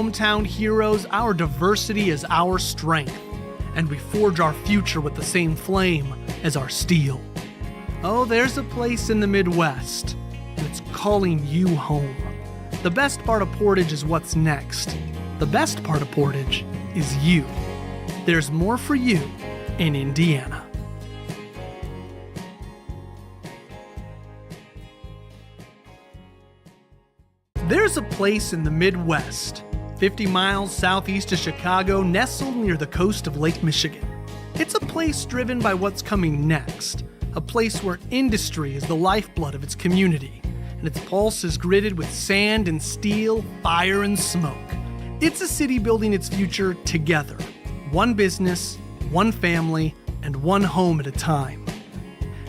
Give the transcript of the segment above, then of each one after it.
hometown heroes, our diversity is our strength, and we forge our future with the same flame as our steel. Oh, there's a place in the Midwest, and it's calling you home. The best part of Portage is what's next. The best part of Portage is you. There's more for you in Indiana. There's a place in the Midwest, 50 miles southeast of Chicago, nestled near the coast of Lake Michigan. It's a place driven by what's coming next, a place where industry is the lifeblood of its community, and its pulse is gritted with sand and steel, fire and smoke. It's a city building its future together, one business, one family, and one home at a time.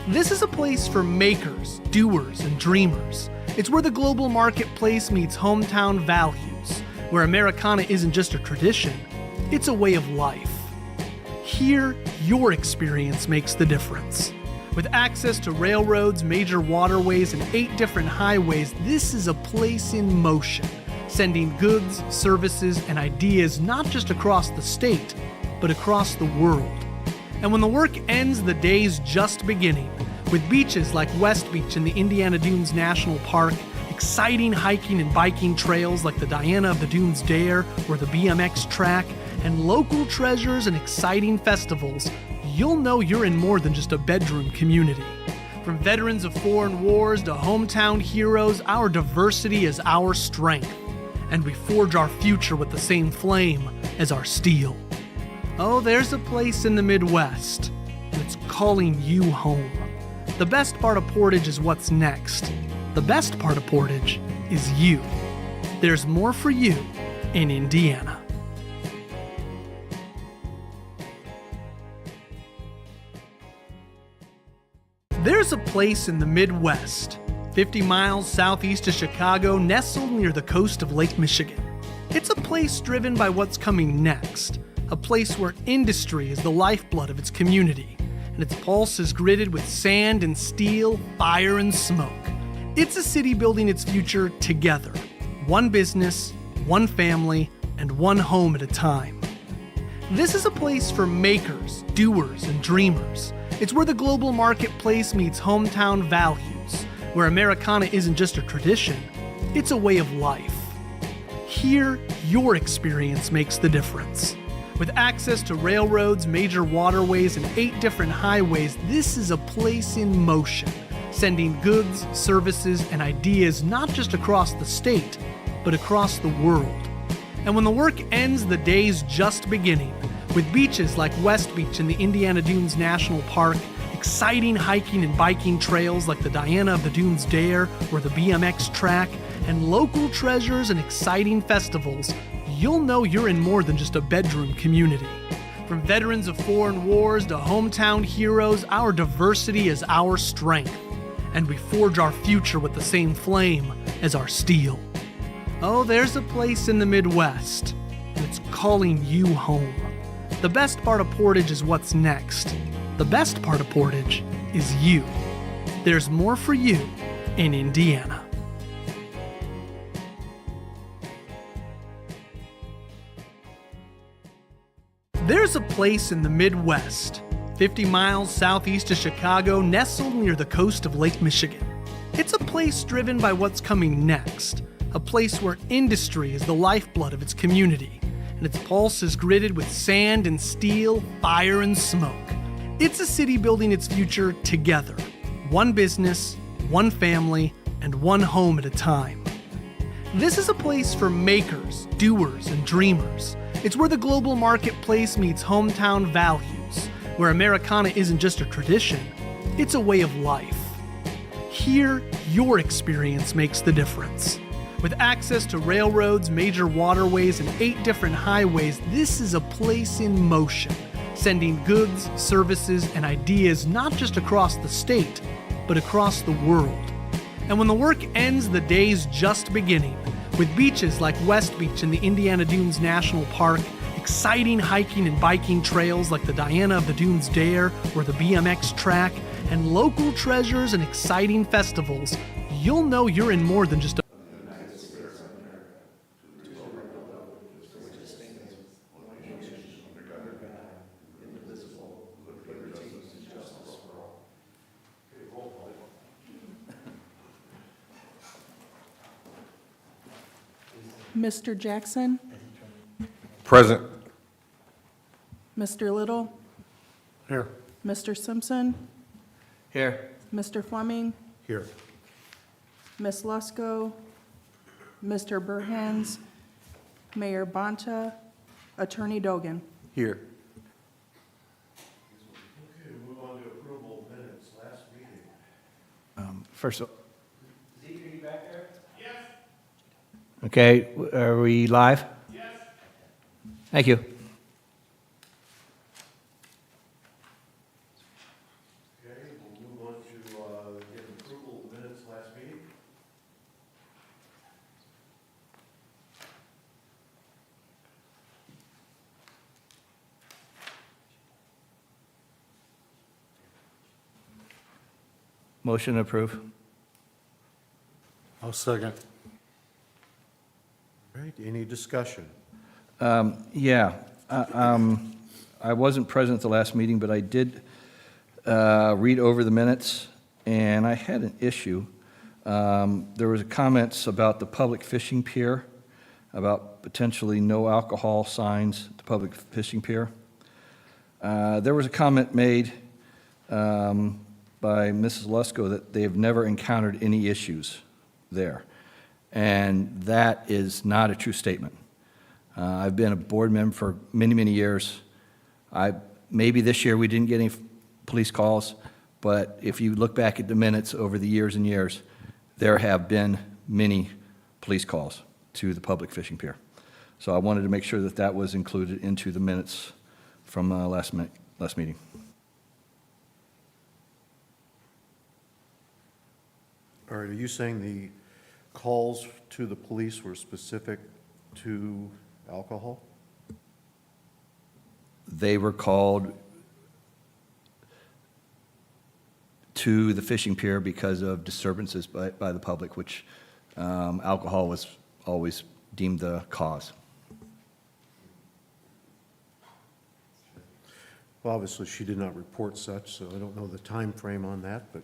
This is a place for makers, doers, and dreamers. It's where the global marketplace meets hometown values, where Americana isn't just a tradition, it's a way of life. Here, your experience makes the difference. With access to railroads, major waterways, and 8 different highways, this is a place in motion, sending goods, services, and ideas not just across the state, but across the world. And when the work ends, the day's just beginning, with beaches like West Beach in the Indiana Dunes National Park, exciting hiking and biking trails like the Diana of the Dunes Dare or the BMX track, and local treasures and exciting festivals, you'll know you're in more than just a bedroom community. From veterans of foreign wars to hometown heroes, our diversity is our strength, and we forge our future with the same flame as our steel. Oh, there's a place in the Midwest, and it's calling you home. The best part of Portage is what's next. The best part of Portage is you. There's more for you in Indiana. There's a place in the Midwest, 50 miles southeast of Chicago, nestled near the coast of Lake Michigan. It's a place driven by what's coming next, a place where industry is the lifeblood of its community, and its pulse is gritted with sand and steel, fire and smoke. It's a city building its future together, one business, one family, and one home at a time. This is a place for makers, doers, and dreamers. It's where the global marketplace meets hometown values, where Americana isn't just a tradition, it's a way of life. Here, your experience makes the difference. With access to railroads, major waterways, and 8 different highways, this is a place in motion, sending goods, services, and ideas not just across the state, but across the world. And when the work ends, the day's just beginning, with beaches like West Beach in the Indiana Dunes National Park, exciting hiking and biking trails like the Diana of the Dunes Dare or the BMX track, and local treasures and exciting festivals, you'll know you're in more than just a bedroom community. From veterans of foreign wars to hometown heroes, our diversity is our strength, and we forge our future with the same flame as our steel. Oh, there's a place in the Midwest, and it's calling you home. The best part of Portage is what's next. The best part of Portage is you. There's more for you in Indiana. There's a place in the Midwest, 50 miles southeast of Chicago, nestled near the coast of Lake Michigan. It's a place driven by what's coming next, a place where industry is the lifeblood of its community, and its pulse is gritted with sand and steel, fire and smoke. It's a city building its future together, one business, one family, and one home at a time. This is a place for makers, doers, and dreamers. It's where the global marketplace meets hometown values, where Americana isn't just a tradition, it's a way of life. Here, your experience makes the difference. With access to railroads, major waterways, and 8 different highways, this is a place in motion, sending goods, services, and ideas not just across the state, but across the world. And when the work ends, the day's just beginning, with beaches like West Beach in the Indiana Dunes National Park, exciting hiking and biking trails like the Diana of the Dunes Dare or the BMX track, and local treasures and exciting festivals, you'll know you're in more than just a Mr. Jackson, Present. Mr. Little, Here. Mr. Simpson, Here. Mr. Fleming, Here. Ms. Lusko, Mr. Burhans, Mayor Bonta, Attorney Dogan. Here. Okay, move on to approval of minutes, last meeting. First of all. Zeke, are you back there? Yes. Okay, are we live? Yes. Thank you. Okay, we'll move on to get approval of minutes, last meeting. Motion approved. I'll second. All right, any discussion? Yeah, I wasn't present at the last meeting, but I did read over the minutes, and I had an issue. There was comments about the public fishing pier, about potentially no alcohol signs at the public fishing pier. There was a comment made by Mrs. Lusko that they have never encountered any issues there. And that is not a true statement. I've been a board member for many, many years. Maybe this year we didn't get any police calls, but if you look back at the minutes over the years and years, there have been many police calls to the public fishing pier. So I wanted to make sure that that was included into the minutes from last meeting. All right, are you saying the calls to the police were specific to alcohol? They were called to the fishing pier because of disturbances by the public, which alcohol was always deemed the cause. Well, obviously, she did not report such, so I don't know the time frame on that, but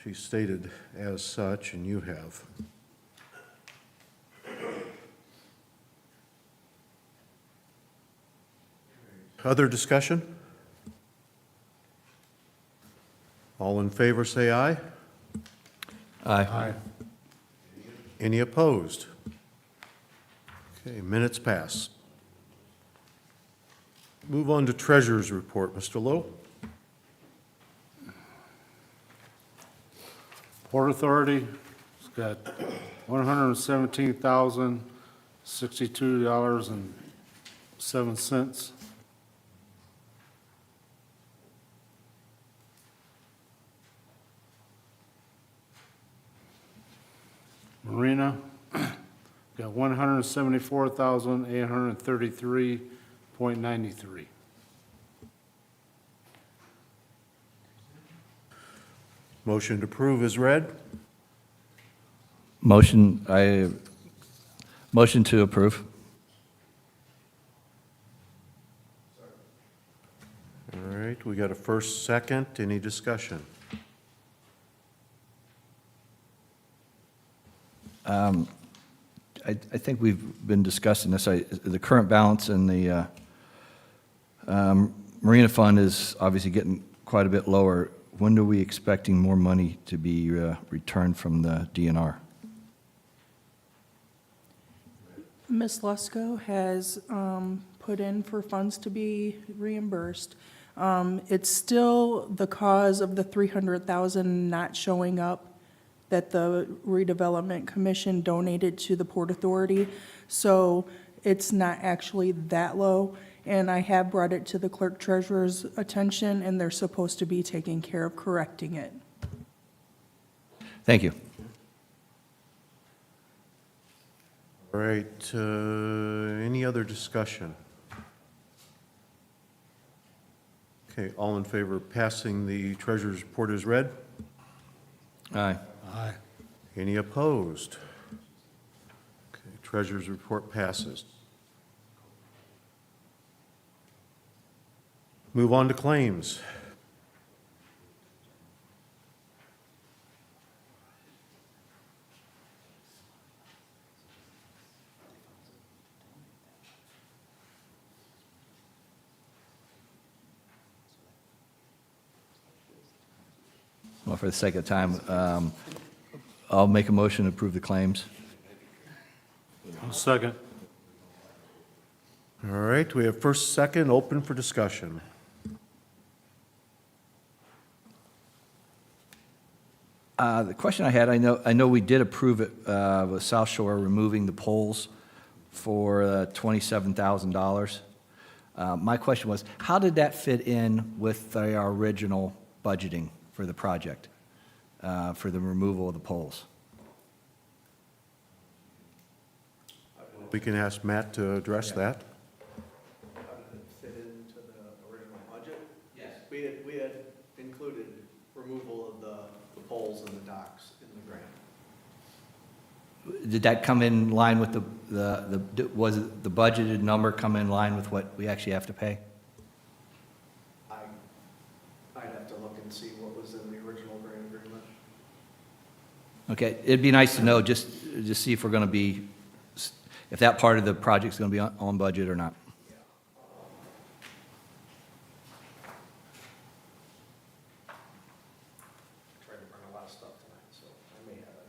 she stated as such, and you have. Other discussion? All in favor, say aye. Aye. Any opposed? Okay, minutes pass. Move on to treasurer's report. Mr. Lowe? Port Authority has got $117,062.07. Marina got $174,833.93. Motion to approve is read. Motion to approve. All right, we got a first, second. Any discussion? I think we've been discussing this. The current balance in the Marina Fund is obviously getting quite a bit lower. When are we expecting more money to be returned from the DNR? Ms. Lusko has put in for funds to be reimbursed. It's still the cause of the $300,000 not showing up that the redevelopment commission donated to the Port Authority. So it's not actually that low. And I have brought it to the clerk treasurer's attention, and they're supposed to be taking care of correcting it. Thank you. All right, any other discussion? Okay, all in favor of passing the treasurer's report as read? Aye. Aye. Any opposed? Okay, treasurer's report passes. Move on to claims. for the sake of time, I'll make a motion to approve the claims. I'll second. All right, we have first, second, open for discussion. The question I had, I know we did approve it with South Shore removing the poles for $27,000. My question was, how did that fit in with our original budgeting for the project, for the removal of the poles? We can ask Matt to address that. How did it fit into the original budget? Yes. We had included removal of the poles and the docks in the grant. Did that come in line with was it the budgeted number come in line with what we actually have to pay? I'd have to look and see what was in the original grant agreement. Okay, it'd be nice to know, just see if we're going to be, if that part of the project's going to be on budget or not. Tried to bring a lot of stuff tonight, so I may have it.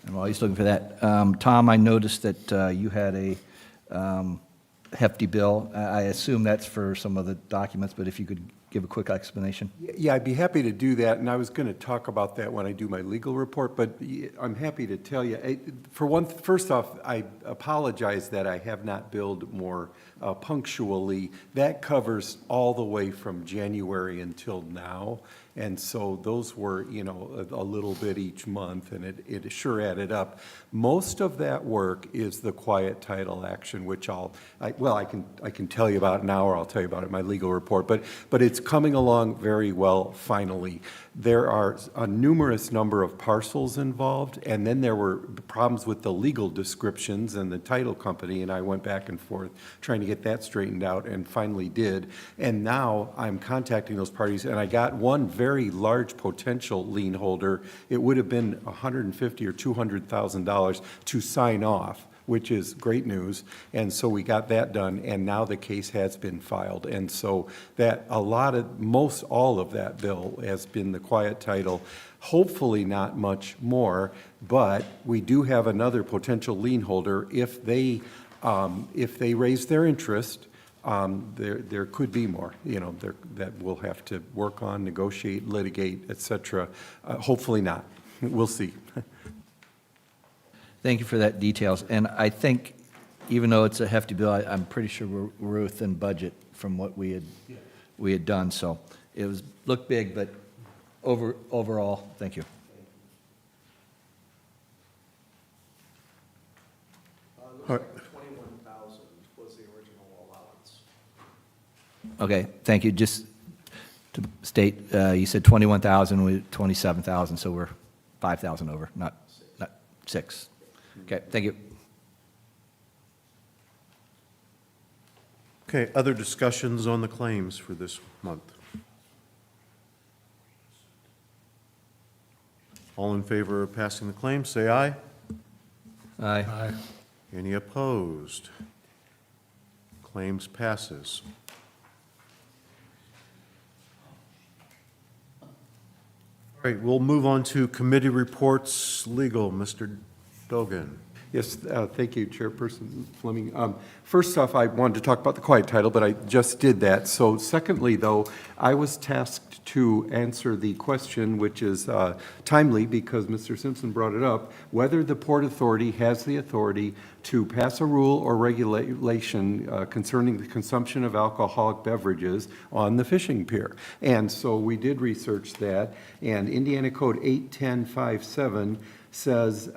And while he's looking for that, Tom, I noticed that you had a hefty bill. I assume that's for some of the documents, but if you could give a quick explanation. Yeah, I'd be happy to do that, and I was going to talk about that when I do my legal report, but I'm happy to tell you. First off, I apologize that I have not billed more punctually. That covers all the way from January until now, and so those were, a little bit each month, and it sure added up. Most of that work is the quiet title action, which I can tell you about now, or I'll tell you about it in my legal report, but it's coming along very well finally. There are a numerous number of parcels involved, and then there were problems with the legal descriptions and the title company, and I went back and forth trying to get that straightened out and finally did. And now I'm contacting those parties, and I got one very large potential lien holder. It would have been $150,000 or $200,000 to sign off, which is great news. And so we got that done, and now the case has been filed. And so that most all of that bill has been the quiet title. Hopefully not much more, but we do have another potential lien holder. If they raise their interest, there could be more, that we'll have to work on, negotiate, litigate, et cetera. Hopefully not. We'll see. Thank you for that details. And I think, even though it's a hefty bill, I'm pretty sure we're within budget from what we had done. So it looked big, but overall, thank you. Looks like 21,000 was the original allowance. Okay, thank you. Just to state, you said 21,000, we 27,000, so we're 5,000 over, not 6. Okay, thank you. Okay, other discussions on the claims for this month? All in favor of passing the claims, say aye. Aye. Aye. Any opposed? Claims passes. All right, we'll move on to committee reports, legal. Mr. Dogan. Yes, thank you, Chairperson Fleming. First off, I wanted to talk about the quiet title, but I just did that. So secondly, though, I was tasked to answer the question, which is timely because Mr. Simpson brought it up, whether the Port Authority has the authority to pass a rule or regulation concerning the consumption of alcoholic beverages on the fishing pier. And so we did research that, and Indiana Code 81057 says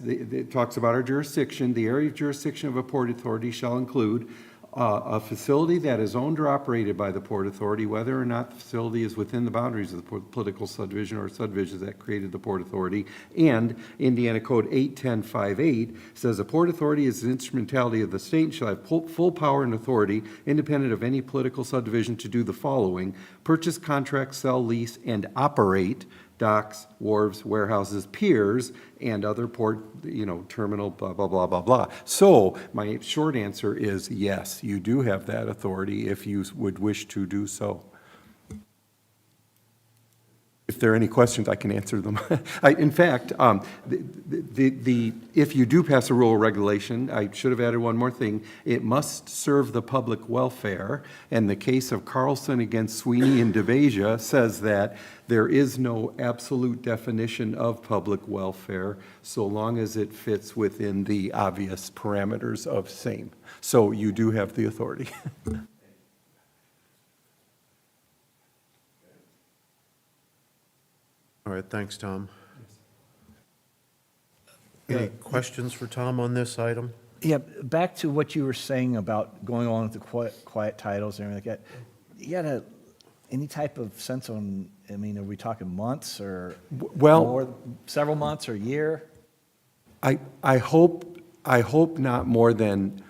it talks about our jurisdiction. The area of jurisdiction of a Port Authority shall include a facility that is owned or operated by the Port Authority, whether or not the facility is within the boundaries of the political subdivision or subdivisions that created the Port Authority. And Indiana Code 81058 says a Port Authority is an instrumentality of the state and shall have full power and authority, independent of any political subdivision, to do the following: purchase, contract, sell, lease, and operate docks, wharves, warehouses, piers, and other port, terminal, blah, blah, blah, blah, blah. So my short answer is yes, you do have that authority if you would wish to do so. If there are any questions, I can answer them. In fact, if you do pass a rule or regulation, I should have added one more thing, it must serve the public welfare. And the case of Carlson against Sweeney and DeVasia says that there is no absolute definition of public welfare so long as it fits within the obvious parameters of same. So you do have the authority. All right, thanks, Tom. Any questions for Tom on this item? Yeah, back to what you were saying about going on with the quiet titles and everything like that. You got any type of sense on, are we talking months or Well, more, several months or a year? I hope not more than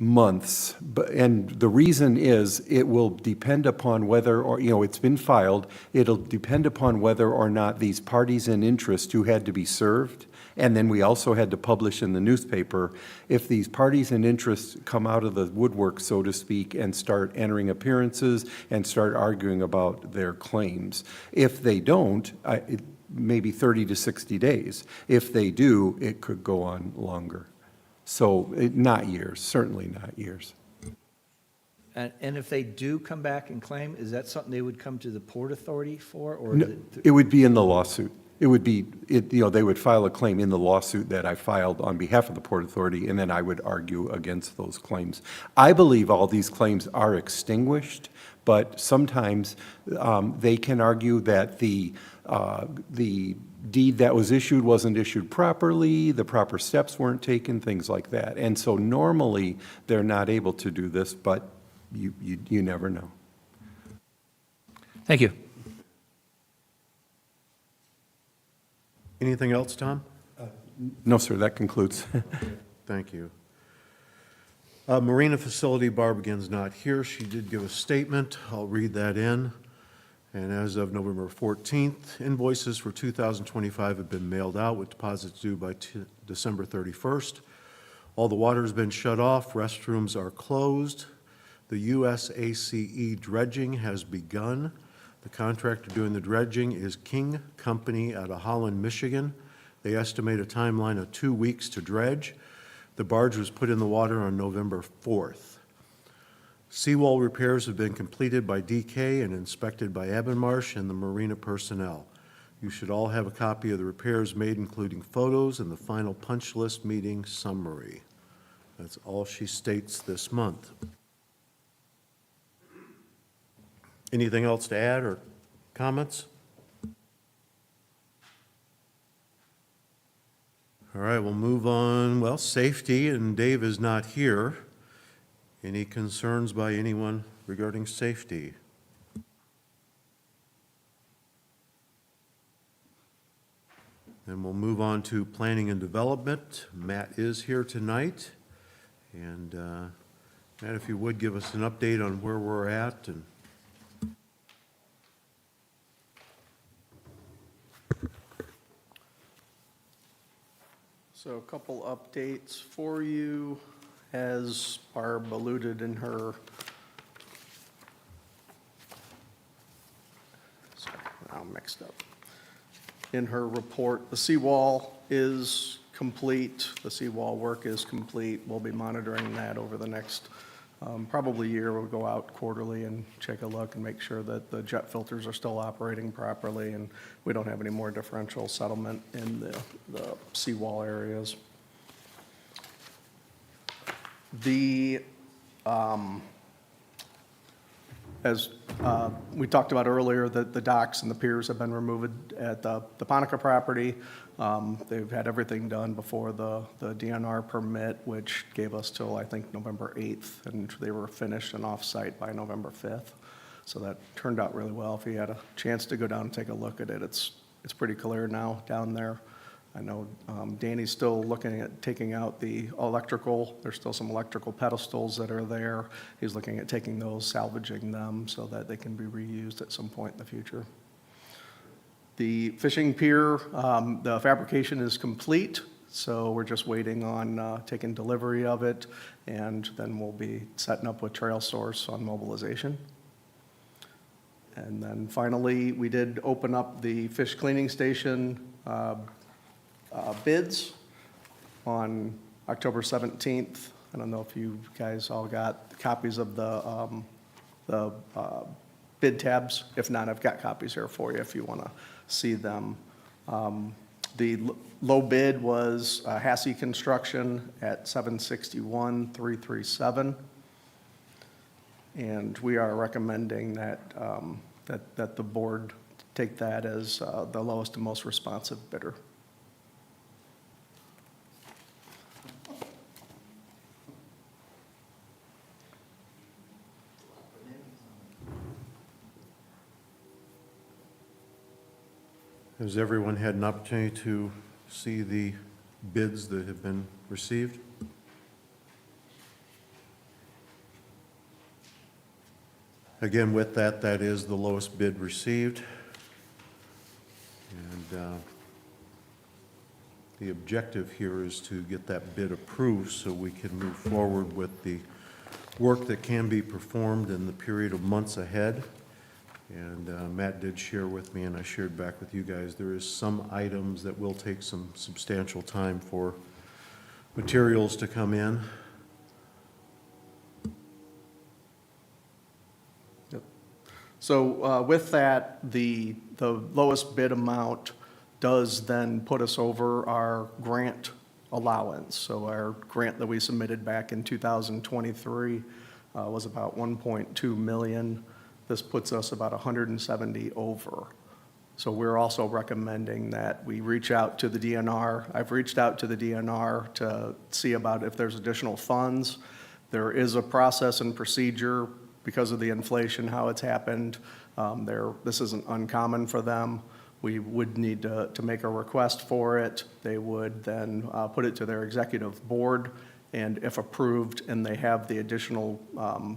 months, and the reason is it will depend upon whether, or, it's been filed, it'll depend upon whether or not these parties in interest who had to be served, and then we also had to publish in the newspaper, if these parties in interest come out of the woodwork, so to speak, and start entering appearances and start arguing about their claims. If they don't, maybe 30 to 60 days. If they do, it could go on longer. So, not years, certainly not years. And if they do come back and claim, is that something they would come to the Port Authority for, or No, is it? it would be in the lawsuit. It would be, they would file a claim in the lawsuit that I filed on behalf of the Port Authority, and then I would argue against those claims. I believe all these claims are extinguished, but sometimes they can argue that the deed that was issued wasn't issued properly, the proper steps weren't taken, things like that. And so normally, they're not able to do this, but you never know. Thank you. Anything else, Tom? No, sir, that concludes. Thank you. Marina Facility, Barb again's not here. She did give a statement. I'll read that in. And as of November 14th, invoices for 2025 have been mailed out with deposits due by December 31st. All the water has been shut off. Restrooms are closed. The USACE dredging has begun. The contractor doing the dredging is King Company out of Holland, Michigan. They estimate a timeline of 2 weeks to dredge. The barge was put in the water on November 4th. Seawall repairs have been completed by DK and inspected by Abbenmarsh and the marina personnel. You should all have a copy of the repairs made, including photos and the final punch list meeting summary. That's all she states this month. Anything else to add or comments? All right, we'll move on. Well, safety, and Dave is not here. Any concerns by anyone regarding safety? Then we'll move on to planning and development. Matt is here tonight. And Matt, if you would give us an update on where we're at and So a couple updates for you, as Barb alluded in her, sorry, I'm mixed up. In her report, the seawall is complete, the seawall work is complete. We'll be monitoring that over the next probably year. We'll go out quarterly and take a look and make sure that the jet filters are still operating properly and we don't have any more differential settlement in the seawall areas. As we talked about earlier, the docks and the piers have been removed at the Ponica property. They've had everything done before the DNR permit, which gave us till, I think, November 8th, and they were finished and off-site by November 5th. So that turned out really well. If you had a chance to go down and take a look at it, it's pretty clear now down there. I know Danny's still looking at taking out the electrical. There's still some electrical pedestals that are there. He's looking at taking those, salvaging them so that they can be reused at some point in the future. The fishing pier, the fabrication is complete, so we're just waiting on taking delivery of it, and then we'll be setting up with Trail Source on mobilization. And then finally, we did open up the fish cleaning station bids on October 17th. I don't know if you guys all got copies of the bid tabs. If not, I've got copies here for you if you want to see them. The low bid was Hassey Construction at $761,337. And we are recommending that, that the board take that as the lowest and most responsive bidder. Has everyone had an opportunity to see the bids that have been received? Again, with that, that is the lowest bid received. And the objective here is to get that bid approved so we can move forward with the work that can be performed in the period of months ahead. And Matt did share with me, and I shared back with you guys, there is some items that will take some substantial time for materials to come in. So with that, the lowest bid amount does then put us over our grant allowance. So our grant that we submitted back in 2023 was about 1.2 million. This puts us about 170 over. So we're also recommending that we reach out to the DNR. I've reached out to the DNR to see about if there's additional funds. There is a process and procedure because of the inflation, how it's happened. This isn't uncommon for them. We would need to make a request for it. They would then put it to their executive board, and if approved and they have the additional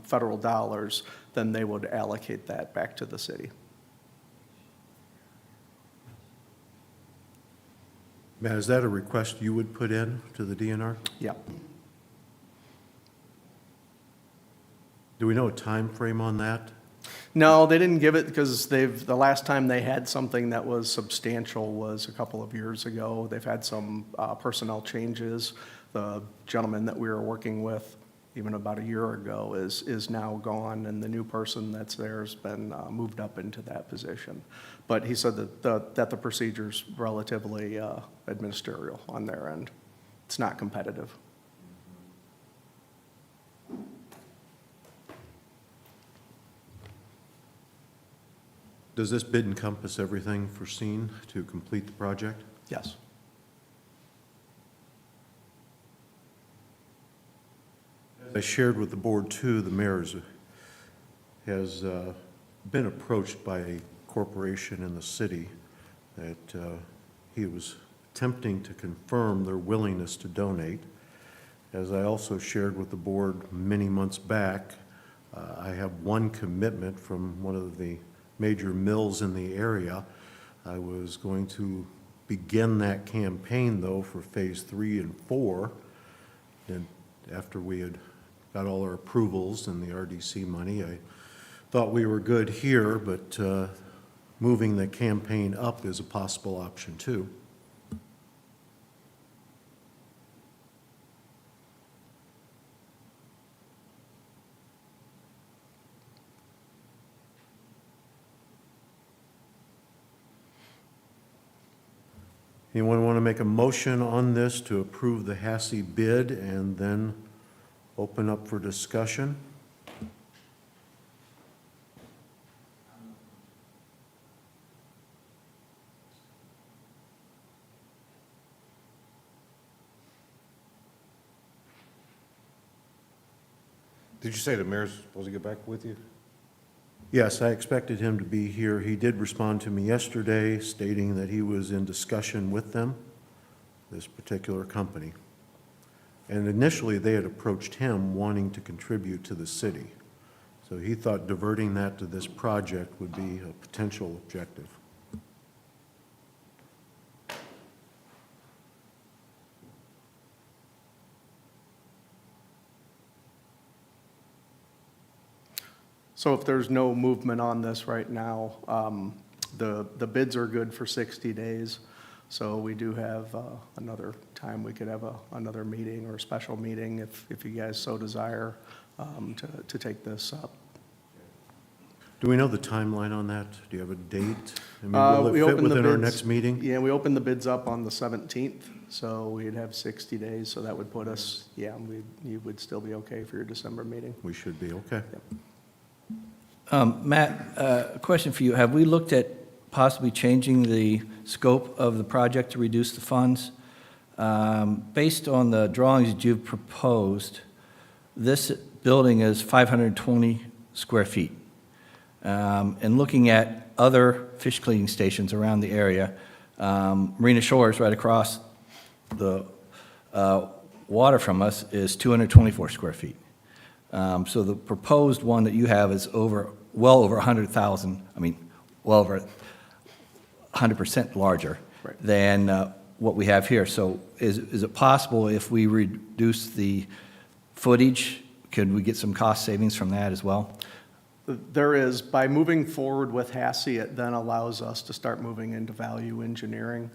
federal dollars, then they would allocate that back to the city. Matt, is that a request you would put in to the DNR? Yeah. Do we know a time frame on that? No, they didn't give it because the last time they had something that was substantial was a couple of years ago. They've had some personnel changes. The gentleman that we were working with even about a year ago is now gone, and the new person that's there has been moved up into that position. But he said that the procedure's relatively administerial on their end. It's not competitive. Does this bid encompass everything foreseen to complete the project? Yes. I shared with the board too, the mayor has been approached by a corporation in the city that he was attempting to confirm their willingness to donate. As I also shared with the board many months back, I have one commitment from one of the major mills in the area. I was going to begin that campaign though for phase 3 and 4. And after we had got all our approvals and the RDC money, I thought we were good here, but moving the campaign up is a possible option too. Anyone want to make a motion on this to approve the Hassey bid and then open up for discussion? Did you say the mayor's supposed to get back with you? Yes, I expected him to be here. He did respond to me yesterday stating that he was in discussion with them, this particular company. And initially, they had approached him wanting to contribute to the city. So he thought diverting that to this project would be a potential objective. So if there's no movement on this right now, the bids are good for 60 days. So we do have another time we could have another meeting or a special meeting if you guys so desire to take this up. Do we know the timeline on that? Do you have a date? I mean, will We it fit opened the within our bids- next meeting? Yeah, we opened the bids up on the 17th, so we'd have 60 days, so that would put us, you would still be okay for your December meeting. We should be, okay. Matt, a question for you. Have we looked at possibly changing the scope of the project to reduce the funds? Based on the drawings that you've proposed, this building is 520 square feet. And looking at other fish cleaning stations around the area, Marina Shores, right across the water from us, is 224 square feet. So the proposed one that you have is well over 100,000, well over 100% larger Right. than what we have here. So is it possible if we reduce the footage, could we get some cost savings from that as well? There is, by moving forward with HASI, it then allows us to start moving into value engineering.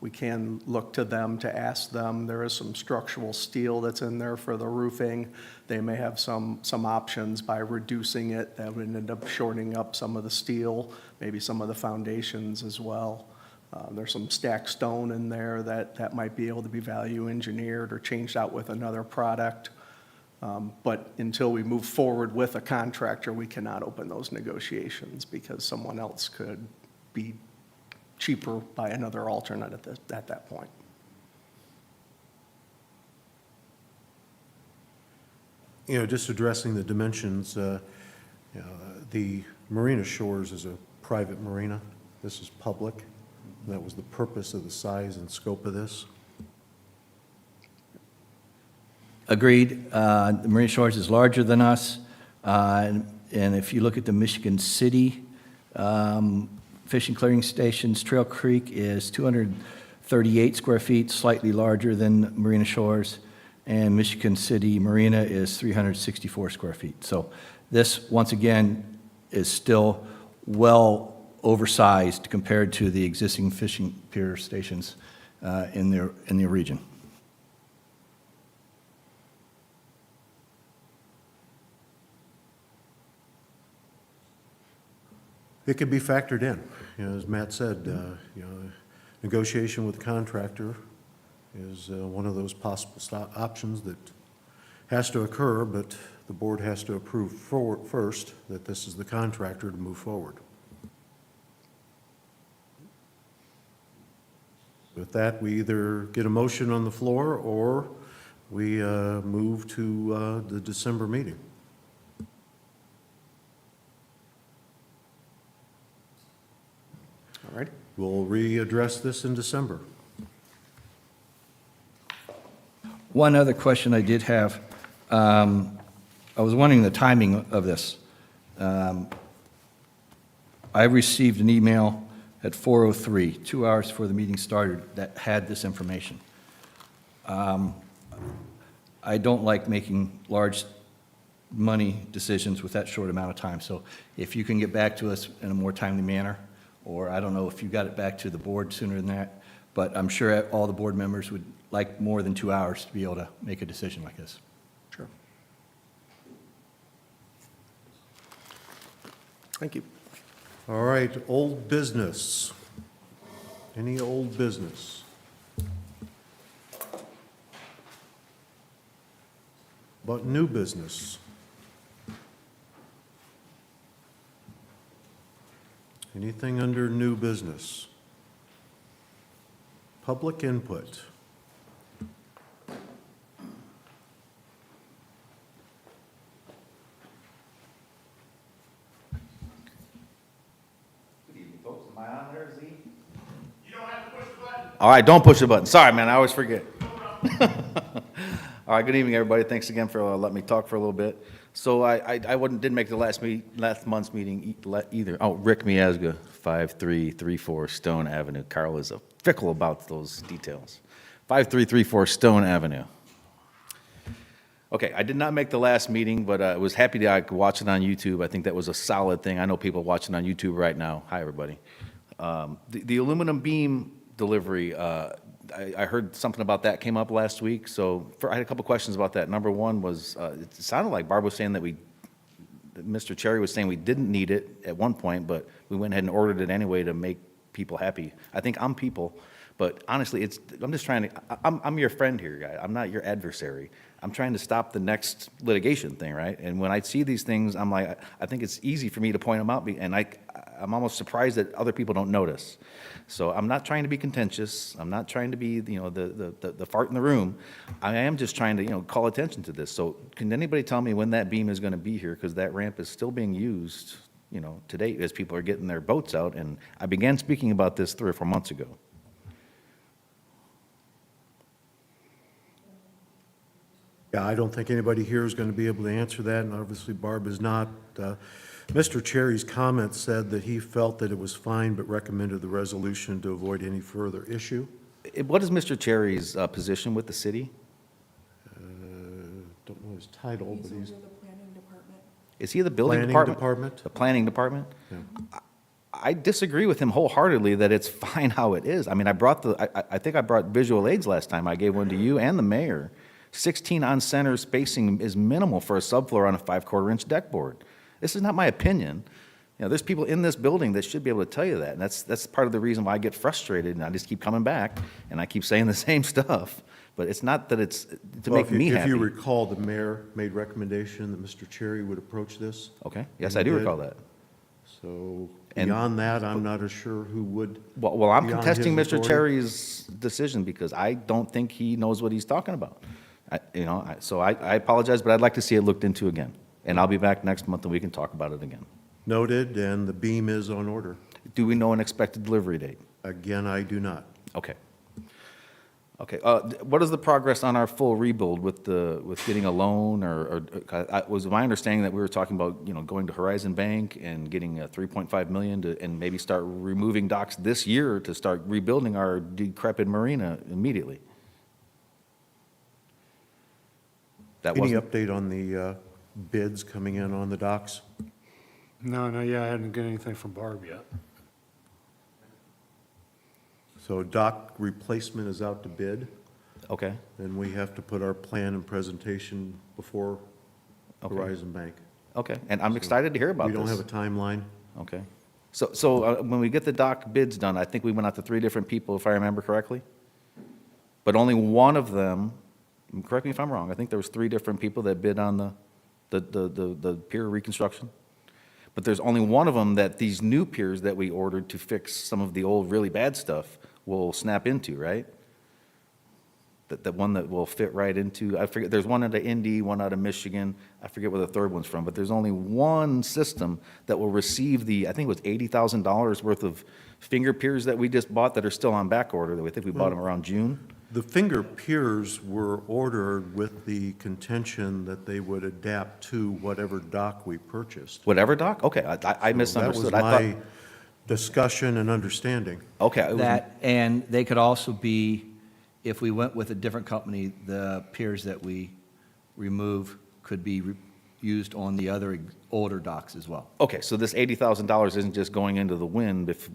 We can look to them to ask them, there is some structural steel that's in there for the roofing. They may have some options by reducing it that would end up shortening up some of the steel, maybe some of the foundations as well. There's some stacked stone in there that might be able to be value engineered or changed out with another product. But until we move forward with a contractor, we cannot open those negotiations because someone else could be cheaper by another alternate at that point. You know, just addressing the dimensions, the Marina Shores is a private marina. This is public. That was the purpose of the size and scope of this. Agreed. The Marina Shores is larger than us. And if you look at the Michigan City fishing clearing stations, Trail Creek is 238 square feet, slightly larger than Marina Shores. And Michigan City Marina is 364 square feet. So this, once again, is still well oversized compared to the existing fishing pier stations in the region. It could be factored in. You know, as Matt said, negotiation with the contractor is one of those possible options that has to occur, but the board has to approve first that this is the contractor to move forward. With that, we either get a motion on the floor or we move to the December meeting. All right? We'll readdress this in December. One other question I did have, I was wondering the timing of this. I received an email at 4:03, 2 hours before the meeting started, that had this information. I don't like making large money decisions with that short amount of time, so if you can get back to us in a more timely manner, or I don't know if you got it back to the board sooner than that, but I'm sure all the board members would like more than 2 hours to be able to make a decision like this. Sure. Thank you. All right, old business. Any old business? But new business? Anything under new business? Public input. All right, don't push the button. Sorry, man, I always forget. All right, good evening, everybody. Thanks again for letting me talk for a little bit. So I didn't make the last month's meeting either. Oh, Rick Miazga, 5334 Stone Avenue. Carl is fickle about those details. 5334 Stone Avenue. Okay, I did not make the last meeting, but I was happy that I could watch it on YouTube. I think that was a solid thing. I know people watching on YouTube right now. Hi, everybody. The aluminum beam delivery, I heard something about that came up last week, so I had a couple questions about that. Number one was, it sounded like Barb was saying that Mr. Cherry was saying we didn't need it at one point, but we went ahead and ordered it anyway to make people happy. I think I'm people, but honestly, I'm just trying to, I'm your friend here, guy. I'm not your adversary. I'm trying to stop the next litigation thing, right? And when I see these things, I'm like, I think it's easy for me to point them out, and I'm almost surprised that other people don't notice. So I'm not trying to be contentious. I'm not trying to be, the fart in the room. I am just trying to, call attention to this. So can anybody tell me when that beam is going to be here? Because that ramp is still being used, to date as people are getting their boats out. And I began speaking about this 3 or 4 months ago. Yeah, I don't think anybody here is going to be able to answer that, and obviously Barb is not. Mr. Cherry's comment said that he felt that it was fine, but recommended the resolution to avoid any further issue. What is Mr. Cherry's position with the city? Don't know his title, but he's over the planning department. Is he the building planning department? department. The planning department? Yeah. I disagree with him wholeheartedly that it's fine how it is. I mean, I think I brought visual aids last time. I gave one to you and the mayor. 16 on-center spacing is minimal for a subfloor on a 5/4-inch deck board. This is not my opinion. There's people in this building that should be able to tell you that, and that's part of the reason why I get frustrated, and I just keep coming back, and I keep saying the same stuff. But it's not that it's to Well, make me If happy. you recall, the mayor made recommendation that Mr. Cherry would approach this. Okay, yes, And I do he recall did. that. So And- beyond that, I'm not as sure who would. Well, I'm beyond contesting his Mr. authority. Cherry's decision because I don't think he knows what he's talking about. So I apologize, but I'd like to see it looked into again. And I'll be back next month and we can talk about it again. Noted, and the beam is on order. Do we know an expected delivery date? Again, I do not. Okay. Okay, what is the progress on our full rebuild with getting a loan or was my understanding that we were talking about, going to Horizon Bank and getting $3.5 million and maybe start removing docks this year to start rebuilding our decrepit marina immediately? That Any wasn't, update on the bids coming in on the docks? No, I hadn't got anything from Barb yet. So dock replacement is out to bid, okay, and we have to put our plan and presentation before Okay. Horizon Bank. okay, and I'm excited to hear about We this. don't have a timeline. Okay. So when we get the dock bids done, I think we went out to 3 different people, if I remember correctly? But only one of them, correct me if I'm wrong, I think there was 3 different people that bid on the pier reconstruction? But there's only one of them that these new piers that we ordered to fix some of the old really bad stuff will snap into, right? The one that will fit right into, I forget, there's one out of Indy, one out of Michigan, I forget where the third one's from, but there's only one system that will receive I think it was $80,000 worth of finger piers that we just bought that are still on back order, that we think we bought them around June. The finger piers were ordered with the contention that they would adapt to whatever dock we purchased. Whatever, Doc? Okay, I misunderstood. I That thought, was my discussion and understanding. okay, it was- That, and they could also be, if we went with a different company, the piers that we remove could be used on the other older docks as well. okay, so this $80,000 isn't just going into the wind if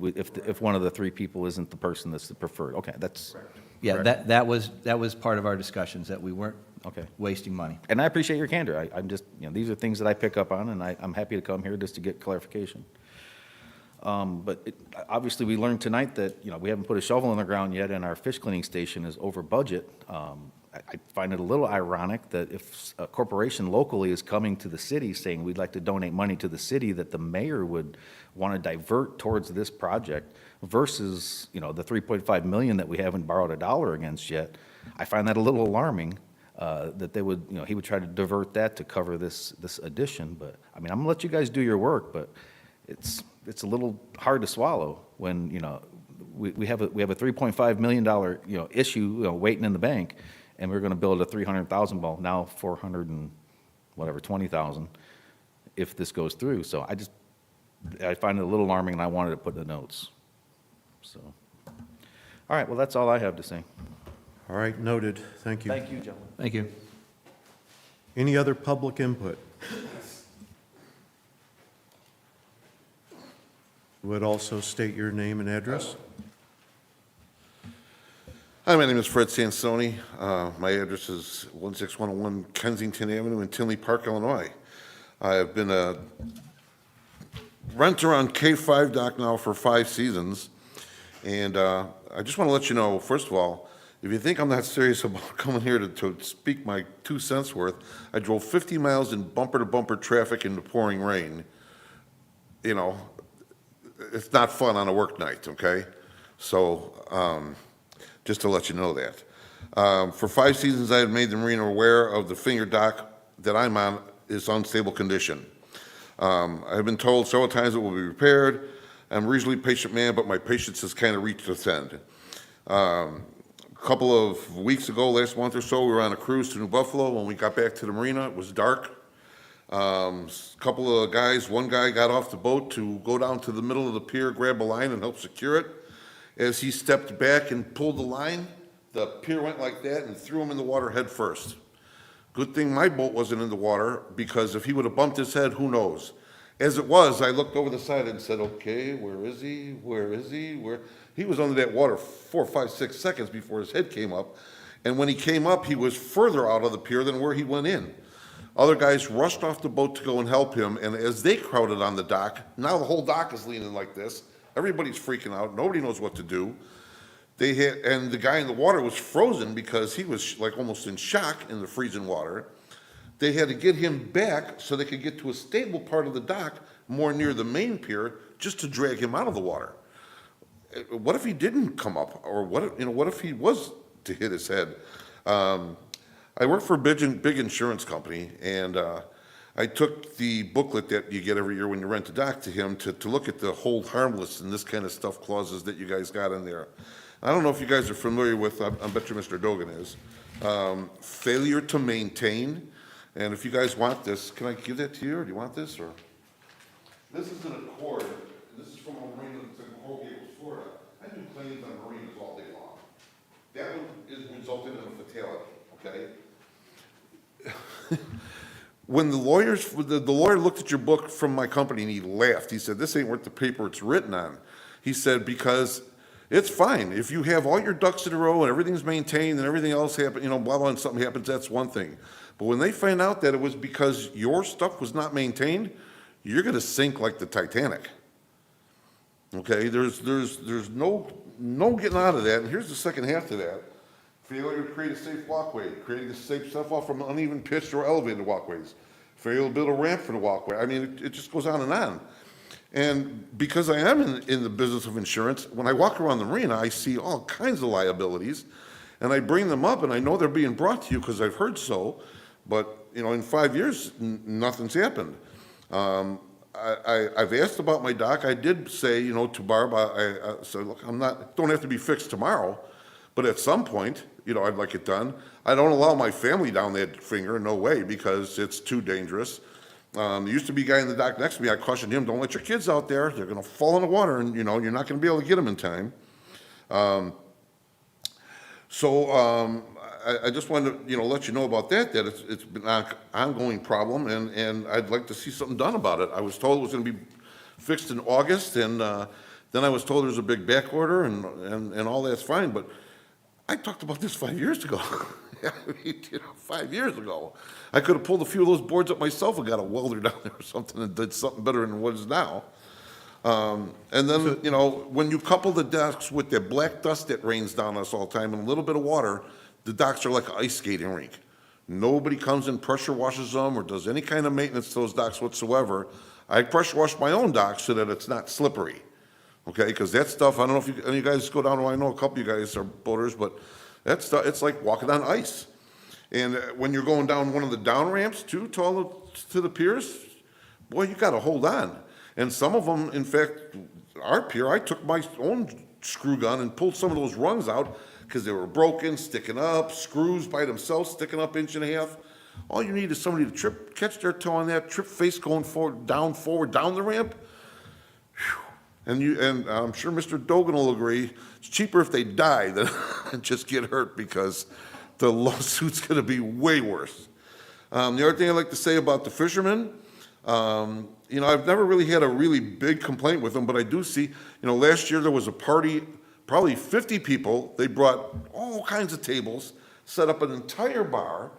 one of the 3 people isn't the person that's the preferred. Okay, that's, Yeah, that was part of our discussions, that we weren't okay. wasting money. And I appreciate your candor. I'm just, these are things that I pick up on, and I'm happy to come here just to get clarification. But obviously, we learned tonight that, we haven't put a shovel in the ground yet, and our fish cleaning station is over budget. I find it a little ironic that if a corporation locally is coming to the city saying, we'd like to donate money to the city, that the mayor would want to divert towards this project versus, the $3.5 million that we haven't borrowed a dollar against yet. I find that a little alarming, that they would, he would try to divert that to cover this addition. But, I'm going to let you guys do your work, but it's a little hard to swallow when, we have a $3.5 million, issue, waiting in the bank, and we're going to build a 300,000 ball, now 420,000, if this goes through. So I find it a little alarming, and I wanted to put in the notes. So, all right, well, that's all I have to say. All right, noted. Thank you. Thank you, gentlemen. Thank you. Any other public input? Would also state your name and address. Hi, my name is Fred Sansoni. My address is 16101 Kensington Avenue in Tinley Park, Illinois. I have been a renter on K5 dock now for 5 seasons, and I just want to let you know, first of all, if you think I'm not serious about coming here to speak my 2 cents worth, I drove 50 miles in bumper-to-bumper traffic in the pouring rain. You know, it's not fun on a work night, okay? So, just to let you know that. For 5 seasons, I have made the marina aware of the finger dock that I'm on is unstable condition. I've been told several times it will be repaired. I'm a reasonably patient man, but my patience has kind of reached its end. A couple of weeks ago, last month or so, we were on a cruise to New Buffalo. When we got back to the marina, it was dark. A couple of guys, one guy got off the boat to go down to the middle of the pier, grab a line and help secure it. As he stepped back and pulled the line, the pier went like that and threw him in the water head first. Good thing my boat wasn't in the water, because if he would have bumped his head, who knows? As it was, I looked over the side and said, okay, where is he? Where is he? Where? He was under that water 4, 5, 6 seconds before his head came up. And when he came up, he was further out of the pier than where he went in. Other guys rushed off the boat to go and help him, and as they crowded on the dock, now the whole dock is leaning like this. Everybody's freaking out. Nobody knows what to do. And the guy in the water was frozen because he was like almost in shock in the freezing water. They had to get him back so they could get to a stable part of the dock more near the main pier just to drag him out of the water. What if he didn't come up, or what if he was to hit his head? I work for a big insurance company, and I took the booklet that you get every year when you rent a dock to him to look at the hold harmless and this kind of stuff clauses that you guys got in there. I don't know if you guys are familiar with, I bet you Mr. Dogan is, failure to maintain. And if you guys want this, can I give that to you, or do you want this, or? This is an Accord, and this is from a marina that's in Coral Gables, Florida. I do claims on marinas all day long. That one is resulted in a fatality, okay? When the lawyer looked at your book from my company and he laughed. He said, this ain't worth the paper it's written on. He said, because it's fine. If you have all your ducks in a row and everything's maintained and everything else happens, blah, blah, and something happens, that's one thing. But when they find out that it was because your stuff was not maintained, you're gonna sink like the Titanic. Okay, there's no getting out of that. And here's the second half to that. Failure to create a safe walkway, creating a safe step off from uneven pitched or elevated walkways. Failure to build a ramp for the walkway. I mean, it just goes on and on. And because I am in the business of insurance, when I walk around the marina, I see all kinds of liabilities, and I bring them up, and I know they're being brought to you because I've heard so, but, in 5 years, nothing's happened. I've asked about my dock. I did say, to Barb, I said, look, don't have to be fixed tomorrow, but at some point, I'd like it done. I don't allow my family down that finger, no way, because it's too dangerous. There used to be a guy in the dock next to me. I cautioned him, don't let your kids out there. They're going to fall in the water, and, you're not going to be able to get them in time. I just wanted to, let you know about that it's been an ongoing problem, and I'd like to see something done about it. I was told it was going to be fixed in August, and then I was told there's a big back order, and all that's fine, but I talked about this 5 years ago. 5 years ago. I could have pulled a few of those boards up myself and got a welder down there or something and did something better than what is now. And then, when you couple the docks with the black dust that rains down us all the time and a little bit of water, the docks are like an ice skating rink. Nobody comes and pressure washes them or does any kind of maintenance to those docks whatsoever. I pressure wash my own docks so that it's not slippery. Okay, because that stuff, I don't know if any of you guys go down, I know a couple of you guys are boaters, but that stuff, it's like walking on ice. And when you're going down one of the down ramps too, to the piers, boy, you got to hold on. And some of them, in fact, our pier, I took my own screw gun and pulled some of those rungs out because they were broken, sticking up, screws by themselves sticking up 1.5 inches. All you need is somebody to catch their toe on that, trip face going forward, down the ramp. Whew. And I'm sure Mr. Dogan will agree, it's cheaper if they die than just get hurt, because the lawsuit's gonna be way worse. The other thing I'd like to say about the fishermen, you know, I've never really had a really big complaint with them, but I do see, you know, last year there was a party, probably 50 people. They brought all kinds of tables, set up an entire bar,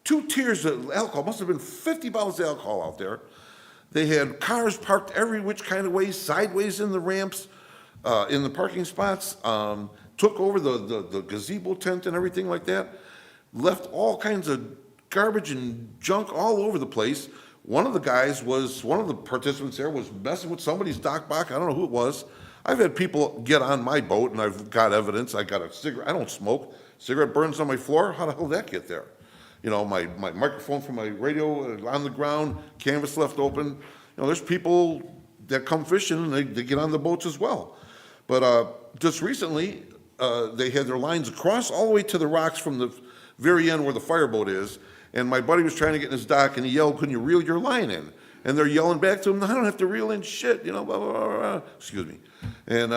2 tiers of alcohol, must have been 50 bottles of alcohol out there. They had cars parked every which kind of way, sideways in the ramps, in the parking spots, took over the gazebo tent and everything like that, left all kinds of garbage and junk all over the place. One of the participants there was messing with somebody's dock box, I don't know who it was. I've had people get on my boat and I've got evidence, I got a cigarette, I don't smoke, cigarette burns on my floor, how the hell did that get there? You know, my microphone from my radio on the ground, canvas left open. You know, there's people that come fishing and they get on the boats as well. But just recently, they had their lines across all the way to the rocks from the very end where the fireboat is. And my buddy was trying to get in his dock and he yelled, "Can you reel your line in?" And they're yelling back to him, "No, I don't have to reel in shit, you know, blah, blah, blah, blah." Excuse me. And,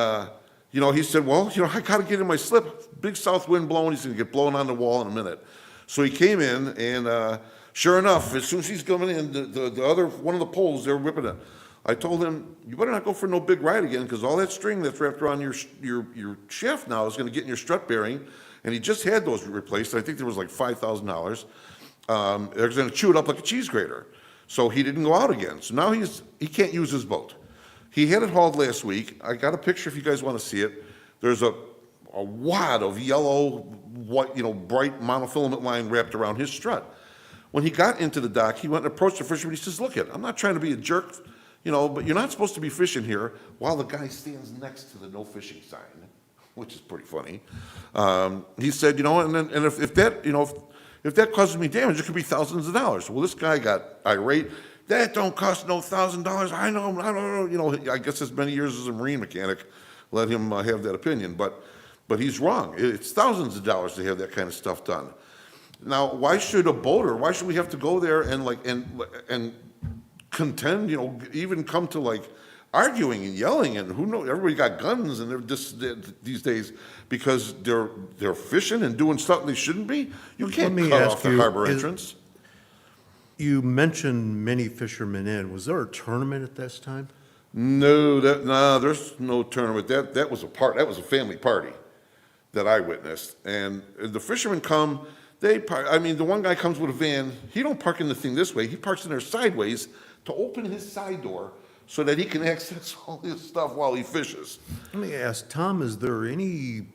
you know, he said, "Well, you know, I got to get in my slip. Big south wind blowing, he's going to get blown on the wall in a minute." So he came in, and sure enough, as soon as he's coming in, the other one of the poles, they're whipping it. I told him, "You better not go for no big ride again, because all that string that's wrapped around your shaft now is going to get in your strut bearing." And he just had those replaced. I think there was like $5,000. They're going to chew it up like a cheese grater. So he didn't go out again. So now he can't use his boat. He had it hauled last week. I got a picture if you guys want to see it. There's a wad of yellow, white, you know, bright monofilament line wrapped around his strut. When he got into the dock, he went and approached the fisherman. He says, "Look, I'm not trying to be a jerk, you know, but you're not supposed to be fishing here," while the guy stands next to the no fishing sign, which is pretty funny. He said, "You know, and if that, you know, if that causes me damage, it could be thousands of dollars." Well, this guy got irate. "That don't cost no $1,000. I know, you know, I guess as many years as a marine mechanic let him have that opinion, but he's wrong. It's thousands of dollars to have that kind of stuff done. Now, why should we have to go there and contend, you know, even come to like arguing and yelling, and who knows, everybody got guns and they're just these days because they're fishing and doing something they shouldn't be? You can't cut off the harbor entrance. You mentioned many fishermen in. Was there a tournament at this time? No, there's no tournament. That was a family party that I witnessed. And the fishermen come, the one guy comes with a van. He don't park in the thing this way. He parks in there sideways to open his side door so that he can access all his stuff while he fishes. Let me ask, Tom, is there anything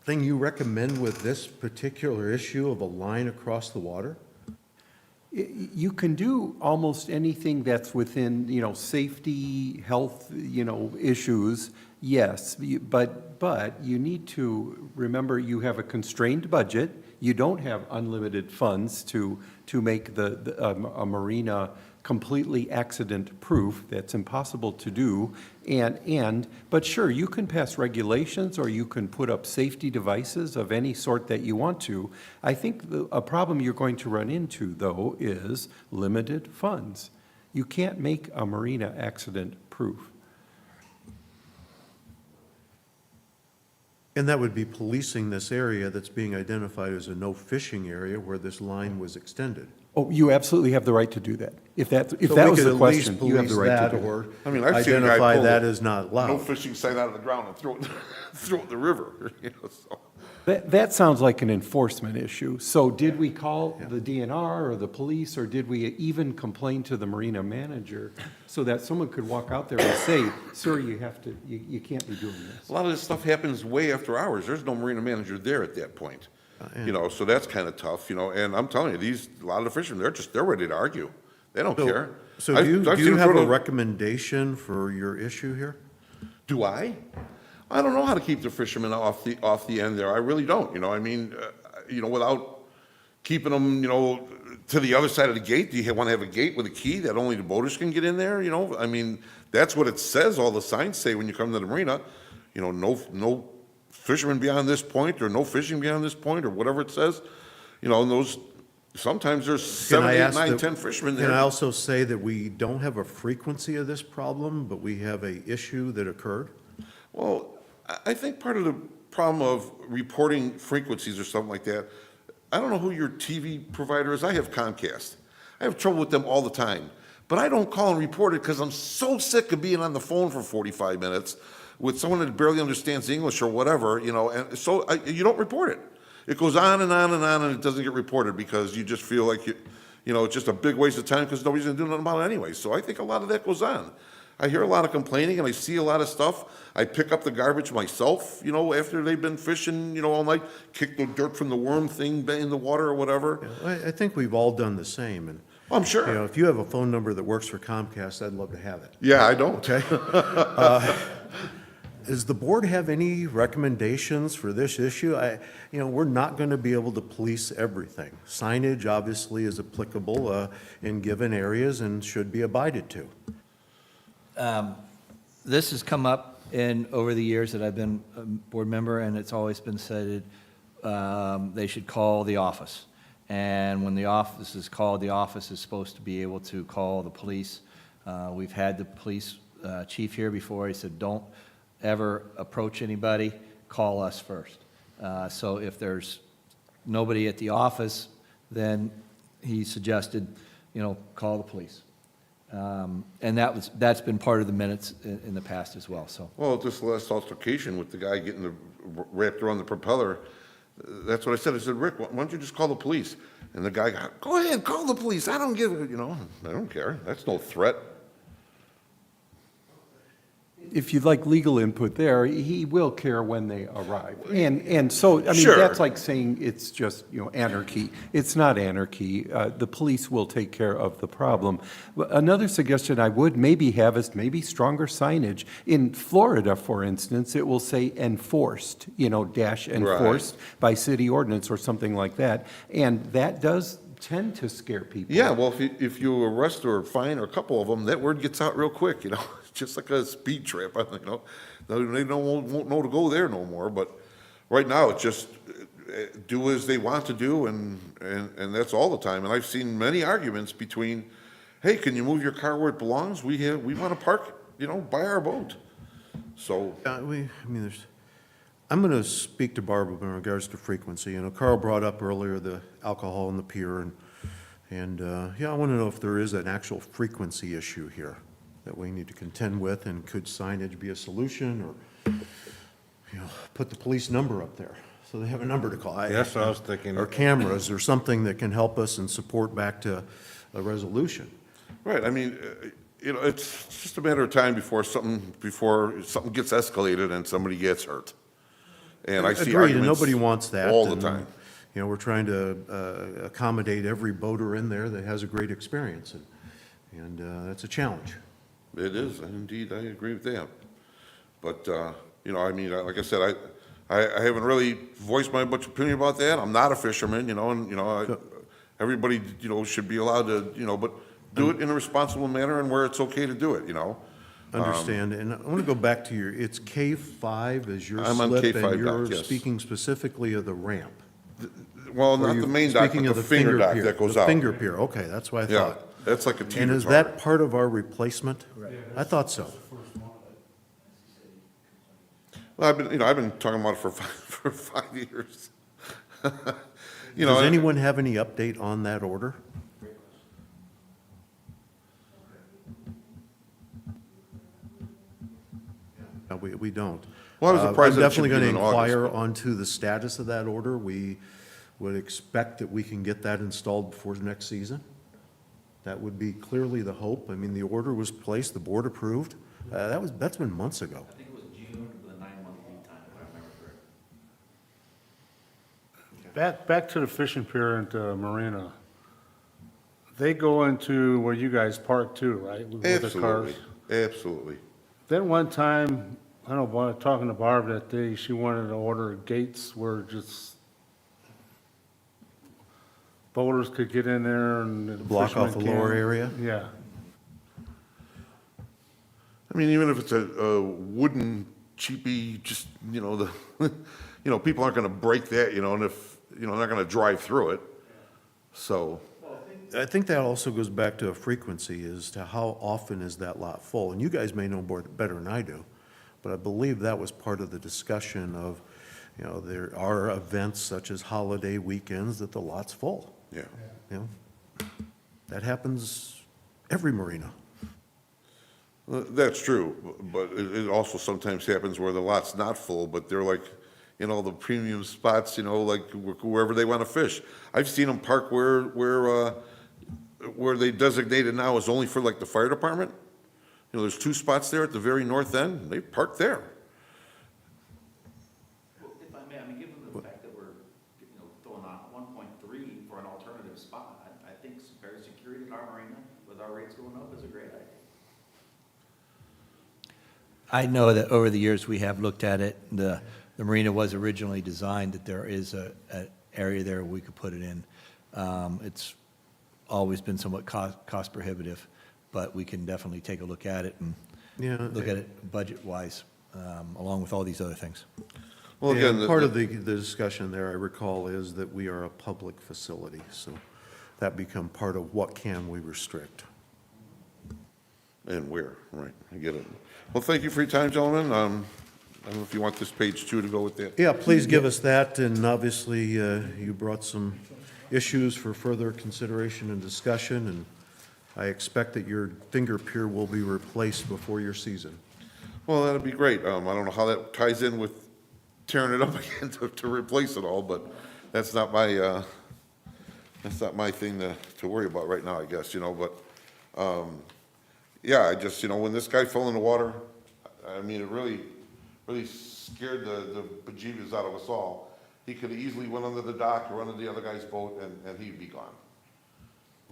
you recommend with this particular issue of a line across the water? You can do almost anything that's within, you know, safety, health, you know, issues, yes. But you need to remember you have a constrained budget. You don't have unlimited funds to make a marina completely accident-proof. That's impossible to do. But sure, you can pass regulations or you can put up safety devices of any sort that you want to. I think a problem you're going to run into, though, is limited funds. You can't make a marina accident-proof. And that would be policing this area that's being identified as a no fishing area where this line was extended. Oh, you absolutely have the right to do that. If that So was we the could at least question, you have the police right that to do that. or I mean, I've seen a guy identify pull that the as not no allowed. fishing sign out of the ground and throw it in the river. You know, so. That sounds like an enforcement issue. So did we call the DNR or the police, or did we even complain to the marina manager so that someone could walk out there and say, "Sir, you can't be doing this"? A lot of this stuff happens way after hours. There's no marina manager there at that point. You know, so that's kind of tough, you know, and I'm telling you, a lot of the fishermen, they're ready to argue. They don't care. So I've do seen you them have throw a the- recommendation for your issue here? Do I? I don't know how to keep the fishermen off the end there. I really don't, you know, I mean, you know, without keeping them, you know, to the other side of the gate. Do you want to have a gate with a key that only the boaters can get in there, you know? I mean, that's what it says, all the signs say when you come to the marina, you know, no fishermen beyond this point, or no fishing beyond this point, or whatever it says. You know, and those, sometimes there's 7, 8, 9, 10 fishermen there. Can I also say that we don't have a frequency of this problem, but we have a issue that occurred? Well, I think part of the problem of reporting frequencies or something like that, I don't know who your TV provider is. I have Comcast. I have trouble with them all the time. But I don't call and report it because I'm so sick of being on the phone for 45 minutes with someone that barely understands English or whatever, and so you don't report it. It goes on and on and on, and it doesn't get reported because you just feel like it's just a big waste of time because nobody's gonna do nothing about it anyway. So I think a lot of that goes on. I hear a lot of complaining and I see a lot of stuff. I pick up the garbage myself, after they've been fishing, all night, kick the dirt from the worm thing in the water or whatever. I think we've all done the same, and, I'm sure. if you have a phone number that works for Comcast, I'd love to have it. Yeah, I don't. Okay. Does the board have any recommendations for this issue? We're not going to be able to police everything. Signage obviously is applicable in given areas and should be abided to. This has come up over the years that I've been a board member, and it's always been said they should call the office. And when the office is called, the office is supposed to be able to call the police. We've had the police chief here before. He said, don't ever approach anybody, call us first. So if there's nobody at the office, then he suggested, call the police. And that's been part of the minutes in the past as well, so. Well, this last altercation with the guy getting wrapped around the propeller, that's what I said. I said, Rick, why don't you just call the police? And the guy got, go ahead, call the police. I don't give it, I don't care. That's no threat. If you'd like legal input there, he will care when they arrive. And so, I mean, Sure. that's like saying it's just, anarchy. It's not anarchy. The police will take care of the problem. Another suggestion I would maybe have is maybe stronger signage. In Florida, for instance, it will say enforced, dash enforced by city ordinance or something like that. And that does tend to scare people. Yeah, well, if you arrest or fine a couple of them, that word gets out real quick, just like a speed trip, they won't know to go there no more, but right now, it's just do as they want to do, and that's all the time, and I've seen many arguments between, hey, can you move your car where it belongs? We want to park, by our boat, so. I'm going to speak to Barbara in regards to frequency. Carl brought up earlier the alcohol in the pier, and I want to know if there is an actual frequency issue here that we need to contend with, and could signage be a solution, or, put the police number up there so they have a number to call. That's what I was thinking. Or cameras, or something that can help us and support back to a resolution. Right, it's just a matter of time before something gets escalated and somebody gets hurt. And I see Agreed, and arguments nobody wants that. all the and, time. We're trying to accommodate every boater in there that has a great experience, and that's a challenge. It is, indeed, I agree with that. But, like I said, I haven't really voiced my much opinion about that. I'm not a fisherman, everybody, should be allowed to, but do it in a responsible manner and where it's okay to do it, Understand, and I want to go back to it's K5 as your I'm on slip, K5 and you're dock, yes. speaking specifically of the ramp. Well, Or not you the main dock, speaking but of the finger dock pier, that goes the out. finger pier, okay, that's what I Yeah, thought. that's like a teeter And is totter. that part of our replacement? I thought so. Well, I've been talking about it for for 5 years. Does anyone have any update on that order? No, we don't. Well, I was surprised I'm that it should definitely be going to in August, inquire but- onto the status of that order. We would expect that we can get that installed before the next season. That would be clearly the hope. The order was placed, the board approved. That's been months ago. I think it was June with a 9-month lead time, if I remember correctly. Back to the fishing pier at Marina. They go into where you guys park too, right? With the cars. Absolutely, absolutely. Then one time, I don't know, talking to Barb that day, she wanted to order gates where just boaters could get in there and. Block off the fishermen lower can. area? Yeah. Even if it's a wooden cheapy, just, people aren't gonna break that, and if, they're not gonna drive through it, so. I think that also goes back to a frequency as to how often is that lot full? And you guys may know better than I do, but I believe that was part of the discussion of, You know, there are events such as holiday weekends that the lot's full, Yeah. you know? That happens every marina. That's true, but it also sometimes happens where the lot's not full, but they're like, you know, the premium spots, you know, like wherever they want to fish. I've seen them park where they designated now is only for like the fire department. You know, there's 2 spots there at the very north end, they park there. If I may, I mean, given the fact that we're, throwing out 1.3 for an alternative spot, I think better security at our marina with our rates going up is a great idea. I know that over the years, we have looked at it. The marina was originally designed that there is an area there we could put it in. It's always been somewhat cost prohibitive, but we can definitely take a look at it and Yeah. look at it budget-wise, along with all these other things. Well, Yeah, again, part of the discussion there, I recall, is that we are a public facility, so that become part of what can we restrict. and where, right, I get it. Well, thank you for your time, gentlemen. I don't know if you want this page 2 to go with that. Yeah, please give us that, and obviously, you brought some issues for further consideration and discussion, and I expect that your finger pier will be replaced before your season. Well, that'd be great. I don't know how that ties in with tearing it up again to replace it all, but that's not my thing to worry about right now, I guess, you know, but, yeah, I just, you know, when this guy fell in the water, I mean, it really scared the bejeebus out of us all. He could have easily went under the dock or under the other guy's boat, and he'd be gone.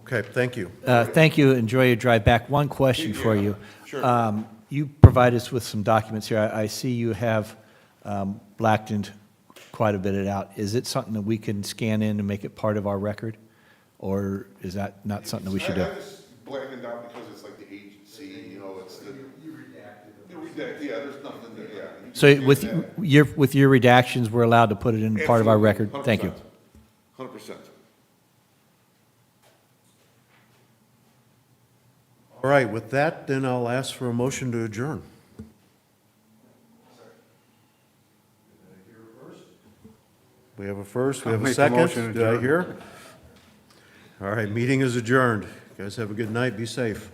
Okay, thank you. Thank you. Enjoy your drive back. One question for you. Sure. You provide us with some documents here. I see you have blackened quite a bit of it out. Is it something that we can scan in and make it part of our record? Or is that not something that we should do? I just blackened out because it's like the agency, you know, it's the. You redacted. Yeah, there's nothing there, yeah. You can So scan that. with your redactions, we're allowed to put it in part of our record? Absolutely. Thank you. 100%. All right, with that, then I'll ask for a motion to adjourn. We have a first, we I'll have a make the second. motion to Did I adjourn. hear? All right, meeting is adjourned. You guys have a good night, be safe.